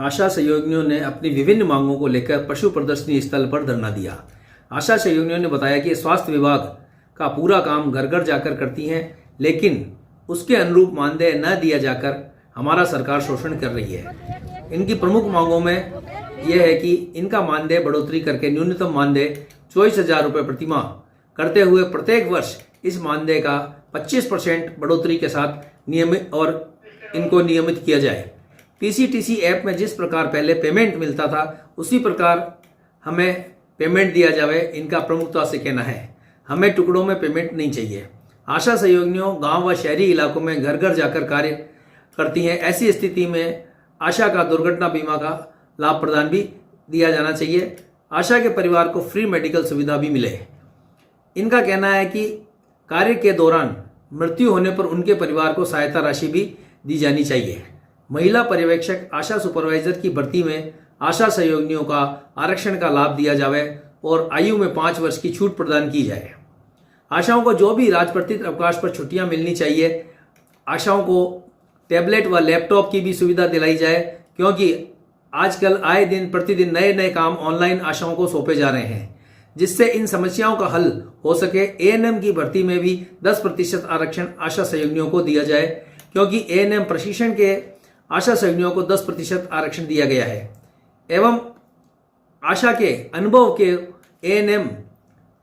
आशा सहयोगियों ने अपनी विभिन्न मांगों को लेकर पशु प्रदर्शनी स्थल पर धरना दिया। आशा सहयोगियों ने बताया कि स्वास्थ्य विभाग का पूरा काम घर घर जाकर करती हैं, लेकिन उसके अनुरूप मानदेय न दिया जाकर हमारा सरकार शोषण कर रही है। इनकी प्रमुख मांगों में यह है कि इनका मानदेय बढ़ोतरी करके न्यूनतम मानदेय 24,000 रुपये प्रतिमाह करते हुए प्रत्येक वर्ष इस मानदेय का 25% बढ़ोतरी के साथ नियमित किया जाए। पीसीटीसी ऐप में जिस प्रकार पहले पेमेंट मिलता था उसी प्रकार हमें पेमेंट दिया जाए, इनका प्रमुखता से कहना है। हमें टुकड़ों में पेमेंट नहीं चाहिए। आशा सहयोगियों गांव व शहरी इलाकों में घर घर जाकर कार्य करती हैं। ऐसी स्थिति में आशा का दुर्घटना बीमा का लाभ प्रदान भी दिया जाना चाहिए। आशा के परिवार को फ्री मेडिकल सुविधा भी मिले। इनका कहना है कि कार्य के दौरान मृत्यु होने पर उनके परिवार को सहायता राशि भी दी जानी चाहिए। महिला पर्यवेक्षक आशा सुपरवाइजर की भर्ती में आशा सहयोगियों का आरक्षण का लाभ दिया जाए और आयु में 5 वर्ष की छूट प्रदान की जाए। आशाओं को जो भी राजपत्रित अवकाश पर छुट्टियां मिलनी चाहिए, आशाओं को टैबलेट व लैपटॉप की भी सुविधा दिलाई जाए, क्योंकि आजकल आए दिन प्रतिदिन नए नए काम ऑनलाइन आशाओं को सौंपे जा रहे हैं, जिससे इन समस्याओं का हल हो सके। एएनएम की भर्ती में भी 10% आरक्षण आशा सहयोगियों को दिया जाए, क्योंकि एएनएम प्रशिक्षण के आशा सहयोगियों को 10% आरक्षण दिया गया है एवं आशा के अनुभव के एएनएम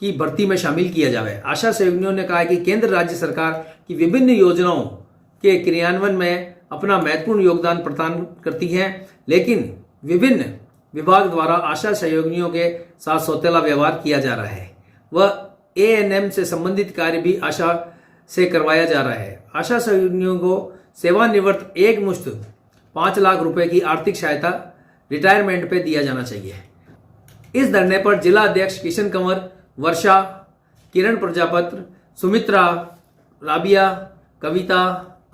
की भर्ती में शामिल किया जाए। आशा सहयोगियों ने कहा कि केंद्र राज्य सरकार की विभिन्न योजनाओं के क्रियान्वयन में अपना महत्वपूर्ण योगदान प्रदान करती हैं, लेकिन विभिन्न विभाग द्वारा आशा सहयोगियों के साथ सौतेला व्यवहार किया जा रहा है। वह एएनएम से संबंधित कार्य भी आशा से करवाया जा रहा है। आशा सहयोगियों को सेवानिवृत्त एक मुश्त 5 लाख रुपए की आर्थिक सहायता रिटायरमेंट पे दिया जाना चाहिए। इस धरने पर जिला अध्यक्ष किशन कंवर, वर्षा, किरण प्रजापति, सुमित्रा, राबिया, कविता,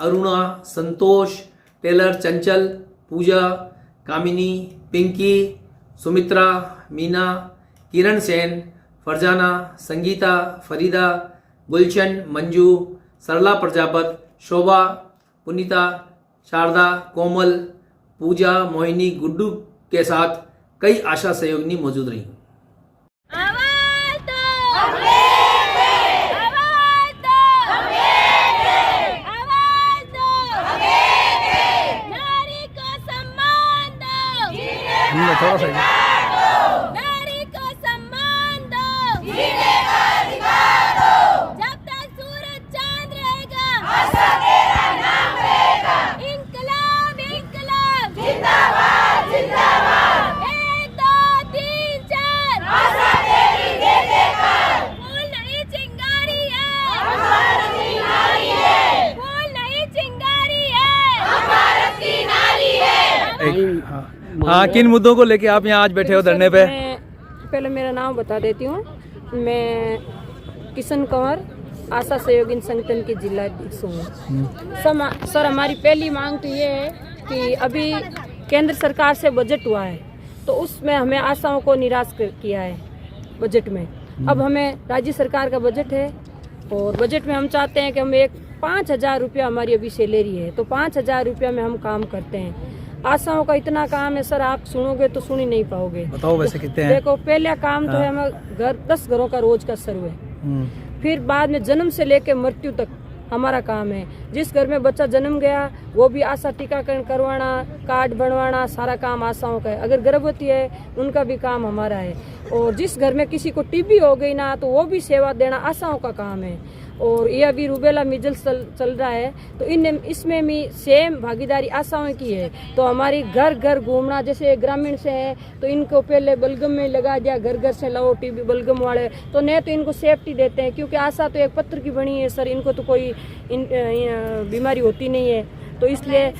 अरुणा, संतोष, टेलर, चंचल, पूजा, कामिनी, पिंकी, सुमित्रा, मीना, किरण सेन, फरजाना, संगीता, फरीदा, गुलशन, मंजू, सरला प्रजापति, शोभा, पुनीता, शारदा, कोमल, पूजा, मोहिनी, गुड्डू के साथ कई आशा सहयोगिनी मौजूद रही। थोड़ा सा नारी को सम्मान दो, जीने का अधिकार दो, जब तक सूरज चांद रहेगा, आशा तेरा नाम रहेगा। इंकलाब इंकलाब जिंदाबाद जिंदाबाद, 1 2 3 4 आशा तेरी जय जयकार। फूल नहीं चिंगारी है, हम भारत की नारी है। फूल नहीं चिंगारी है, हम भारत की नारी है। हाँ, किन मुद्दों को लेके आप यहाँ आज बैठे हो धरने पे? पहले मेरा नाम बता देती हूँ। मैं किशन कंवर, आशा सहयोगी संगठन की जिला अध्यक्ष हूँ। सर, हमारी पहली मांग तो ये है कि अभी केंद्र सरकार से बजट हुआ है, तो उसमें हमें आशाओं को निराश किया है बजट में। अब हमें राज्य सरकार का बजट है और बजट में हम चाहते हैं कि हम 5,000 रुपया हमारी अभी सैलरी है, तो 5,000 रुपया में हम काम करते हैं। आशाओं का इतना काम है सर, आप सुनोगे तो सुन ही नहीं पाओगे। बताओ वैसे कितने हैं? देखो, पहला काम तो है हमें 10 घरों का रोज का सर्वे, फिर बाद में जन्म से लेके मृत्यु तक हमारा काम है। जिस घर में बच्चा जन्म गया वो भी आशा टीकाकरण करवाना, कार्ड बनवाना, सारा काम आशाओं का है। अगर गर्भवती है उनका भी काम हमारा है। और जिस घर में किसी को टीबी हो गई ना, तो वो भी सेवा देना आशाओं का काम है। और ये अभी रूबेला मिजल्स चल रहा है, तो इसमें भी सेम भागीदारी आशाओं की है। तो हमारी घर घर घूमना, जैसे ग्रामीण से है तो इनको पहले बलगम में लगा दिया, घर घर से लाओ टीबी बलगम वाले, तो नहीं तो इनको सेफ्टी देते हैं, क्योंकि आशा तो एक पत्र की बनी है सर, इनको तो कोई बीमारी होती नहीं है, तो इसलिए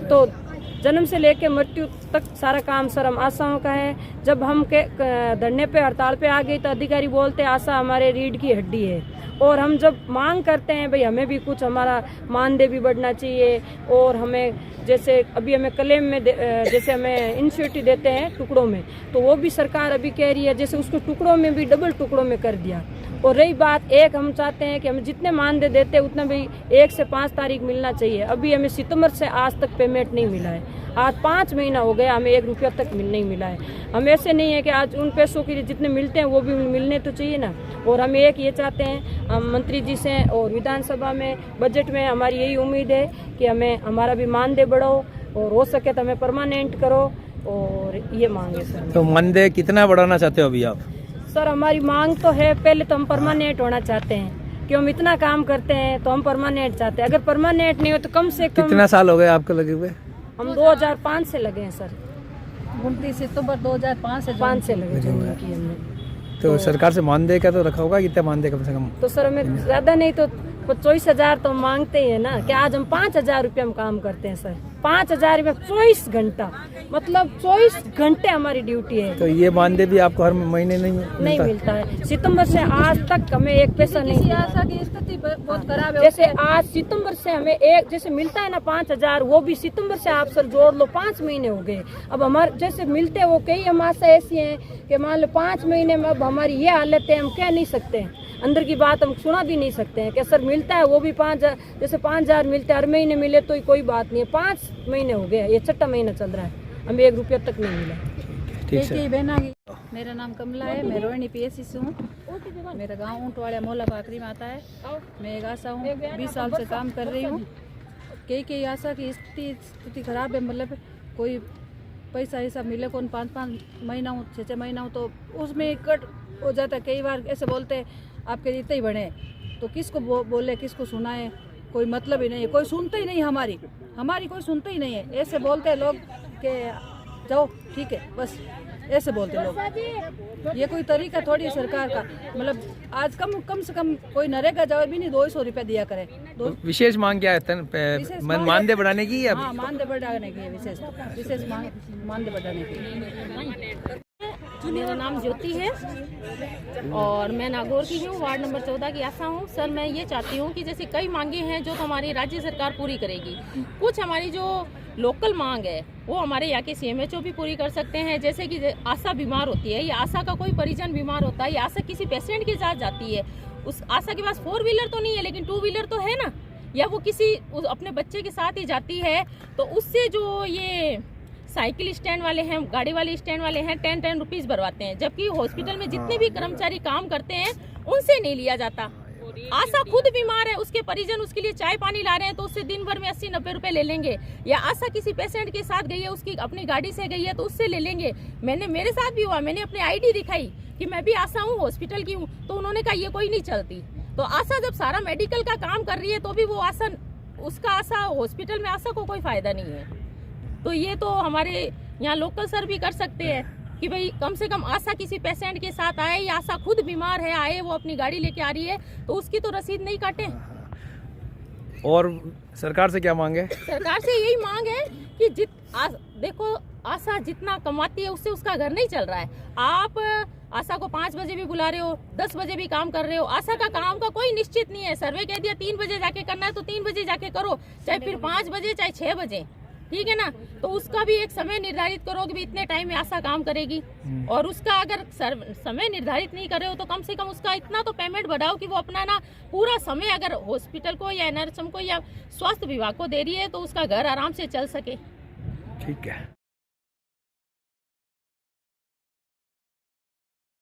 तो जन्म से लेकर मृत्यु तक सारा काम सर हम आशाओं का है। जब हम धरने पे हड़ताल पे आ गई तो अधिकारी बोलते हैं आशा हमारे रीढ़ की हड्डी है, और हम जब मांग करते हैं भाई हमें भी कुछ हमारा मानदेय भी बढ़ना चाहिए, और हमें जैसे अभी हमें क्लेम में जैसे हमें इंस्टीट्यूट देते हैं टुकड़ों में, तो वो भी सरकार अभी कह रही है जैसे उसको टुकड़ों में भी डबल टुकड़ों में कर दिया। और रही बात एक, हम चाहते हैं कि हम जितने मानदेय देते हैं उतना भी 1 से 5 तारीख मिलना चाहिए। अभी हमें सितंबर से आज तक पेमेंट नहीं मिला है। आज 5 महीना हो गया, हमें 1 रुपया तक नहीं मिला है। हम ऐसे नहीं है कि आज उन पैसों के लिए जितने मिलते हैं वो भी मिलने तो चाहिए ना। और हम एक ये चाहते हैं, हम मंत्री जी से और विधानसभा में बजट में हमारी यही उम्मीद है कि हमें हमारा भी मानदेय बढ़ाओ और हो सके तो हमें परमानेंट करो, और ये मांग है सर। तो मानदेय कितना बढ़ाना चाहते हो अभी आप? सर हमारी मांग तो है, पहले तो हम परमानेंट होना चाहते हैं कि हम इतना काम करते हैं तो हम परमानेंट चाहते हैं। अगर परमानेंट नहीं हो तो कम से कम। कितना साल हो गए आपको लगे हुए? हम 2005 से लगे हैं सर। 29 सितंबर 2005 से लगे ज्वाइन की हमने। तो सरकार से मानदेय का तो रखा होगा, कितना मानदेय कम से कम? तो सर हमें ज्यादा नहीं तो 24,000 तो मांगते ही है ना, कि आज हम 5,000 रुपये हम काम करते हैं सर। 5,000 रुपये 24 घंटा, मतलब 24 घंटे हमारी ड्यूटी है। तो ये मानदेय भी आपको हर महीने नहीं मिलता है। सितंबर से आज तक हमें 1 पैसा नहीं मिला। आशा की स्थिति बहुत खराब है। जैसे आज सितंबर से हमें एक जैसे मिलता है ना 5,000, वो भी सितंबर से आप सर जोड़ लो 5 महीने हो गए। अब हमारे जैसे मिलते हैं वो कई हम आशा ऐसी हैं कि मान लो 5 महीने में अब हमारी ये हालत है, हम कह नहीं सकते हैं, अंदर की बात हम सुना भी नहीं सकते हैं कि सर मिलता है वो भी 5,000, जैसे 5,000 मिलते हैं, हर महीने मिले तो कोई बात नहीं है। 5 महीने हो गए, ये 6ठा महीना चल रहा है, हमें 1 रुपया तक नहीं मिला। ठीक है। मेरा नाम कमला है, मैं रोहिणी PSC से हूँ। मेरा गांव ऊंटवाड़ा मोहल्ला पाकरी में आता है। मैं एक आशा हूँ, 20 साल से काम कर रही हूँ। कई आशा की स्थिति खराब है, मतलब कोई पैसा ऐसा मिले कौन 5-5 महीना हो, 6-6 महीना हो तो उसमें कट हो जाता है। कई बार ऐसे बोलते हैं आपके इतने ही बने, तो किसको बोले, किसको सुनाए, कोई मतलब ही नहीं है, कोई सुनता ही नहीं। हमारी कोई सुनता ही नहीं है। ऐसे बोलते हैं लोग कि जाओ ठीक है, बस ऐसे बोलते लोग। ये कोई तरीका थोड़ी है सरकार का। मतलब आज कम से कम कोई नरेगा जवाब भी नहीं 200 रुपया दिया करे। विशेष मांग क्या है? मानदेय बढ़ाने की? हाँ, मानदेय बढ़ाने की है, विशेष मानदेय बढ़ाने की। मेरा नाम ज्योति है और मैं नागौर की हूँ, वार्ड नंबर 14 की आशा हूँ। सर मैं ये चाहती हूँ कि जैसे कई मांगे हैं जो तो हमारी राज्य सरकार पूरी करेगी, कुछ हमारी जो लोकल मांग है वो हमारे यहाँ के CMHO भी पूरी कर सकते हैं। जैसे कि आशा बीमार होती है या आशा का कोई परिजन बीमार होता है या आशा किसी पेशेंट के साथ जाती है, उस आशा के पास 4 व्हीलर तो नहीं है लेकिन 2 व्हीलर तो है ना, या वो किसी अपने बच्चे के साथ ही जाती है, तो उससे जो ये साइकिल स्टैंड वाले हैं, गाड़ी वाले स्टैंड वाले हैं, 10 रुपीज़ भरवाते हैं, जबकि हॉस्पिटल में जितने भी कर्मचारी काम करते हैं उनसे नहीं लिया जाता। आशा खुद बीमार है, उसके परिजन उसके लिए चाय पानी ला रहे हैं तो उससे दिन भर में 80-90 रुपए ले लेंगे। या आशा किसी पेशेंट के साथ गई है, उसकी अपनी गाड़ी से गई है तो उससे ले लेंगे। मेरे साथ भी हुआ, मैंने अपनी ID दिखाई कि मैं भी आशा हूँ, हॉस्पिटल की हूँ, तो उन्होंने कहा ये कोई नहीं चलती। तो आशा जब सारा मेडिकल का काम कर रही है तो भी वो आशा, उसका आशा हॉस्पिटल में आशा को कोई फायदा नहीं है। तो ये तो हमारे यहाँ लोकल सर भी कर सकते हैं कि भाई कम से कम आशा किसी पेशेंट के साथ आए या आशा खुद बीमार है आए, वो अपनी गाड़ी लेके आ रही है तो उसकी तो रसीद नहीं काटे। और सरकार से क्या मांग है? सरकार से यही मांग है कि देखो आशा जितना कमाती है उससे उसका घर नहीं चल रहा है। आप आशा को 5 बजे भी बुला रहे हो, 10 बजे भी काम कर रहे हो। आशा का काम का कोई निश्चित नहीं है। सर्वे कह दिया 3 बजे जाके करना है तो 3 बजे जाके करो, चाहे फिर 5 बजे चाहे 6 बजे, ठीक है ना। तो उसका भी एक समय निर्धारित करो कि इतने टाइम में आशा काम करेगी, और उसका अगर समय निर्धारित नहीं करे हो तो कम से कम उसका इतना तो पेमेंट बढ़ाओ कि वो अपना ना पूरा समय अगर हॉस्पिटल को या NRHM को या स्वास्थ्य विभाग को दे रही है तो उसका घर आराम से चल सके। ठीक है।